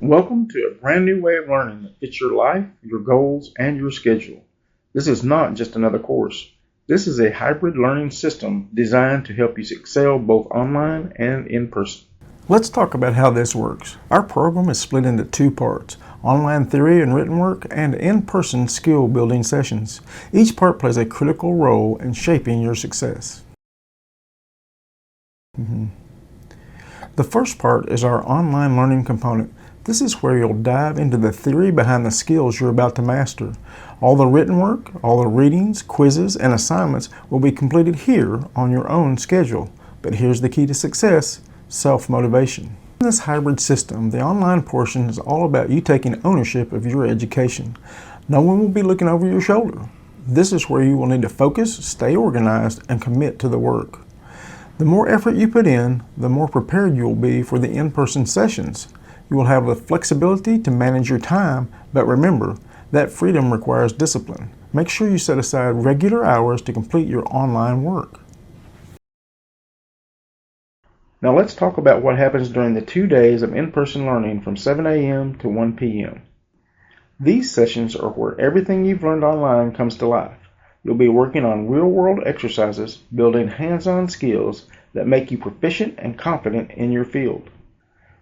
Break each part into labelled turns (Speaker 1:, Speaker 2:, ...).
Speaker 1: Welcome to a brand new way of learning that fits your life, your goals, and your schedule. This is not just another course. This is a hybrid learning system designed to help you excel both online and in person.
Speaker 2: Let's talk about how this works. Our program is split into two parts: online theory and written work, and in-person skill building sessions. Each part plays a critical role in shaping your success. The first part is our online learning component. This is where you'll dive into the theory behind the skills you're about to master. All the written work, all the readings, quizzes, and assignments will be completed here on your own schedule. But here's the key to success: self-motivation. In this hybrid system, the online portion is all about you taking ownership of your education. No one will be looking over your shoulder. This is where you will need to focus, stay organized, and commit to the work. The more effort you put in, the more prepared you will be for the in-person sessions. You will have the flexibility to manage your time, but remember, that freedom requires discipline. Make sure you set aside regular hours to complete your online work.
Speaker 1: Now let's talk about what happens during the 2 days of in-person learning from 7 a.m. to 1 p.m. These sessions are where everything you've learned online comes to life. You'll be working on real-world exercises, building hands-on skills that make you proficient and confident in your field.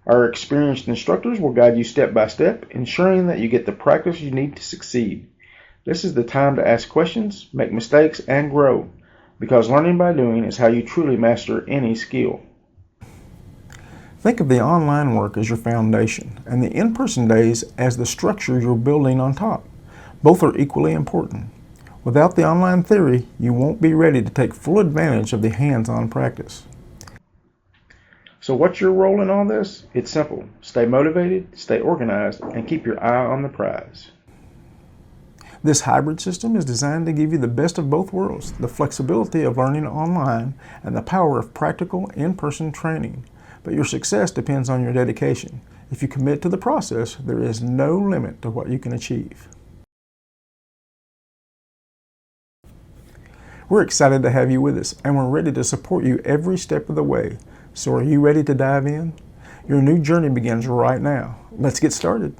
Speaker 1: Our experienced instructors will guide you step by step, ensuring that you get the practice you need to succeed. This is the time to ask questions, make mistakes, and grow, because learning by doing is how you truly master any skill.
Speaker 2: Think of the online work as your foundation, and the in-person days as the structure you're building on top. Both are equally important. Without the online theory, you won't be ready to take full advantage of the hands-on practice.
Speaker 1: So what's your role in all this? It's simple. Stay motivated, stay organized, and keep your eye on the prize.
Speaker 2: This hybrid system is designed to give you the best of both worlds: the flexibility of learning online and the power of practical in-person training. But your success depends on your dedication. If you commit to the process, there is no limit to what you can achieve. We're excited to have you with us, and we're ready to support you every step of the way. So are you ready to dive in? Your new journey begins right now. Let's get started.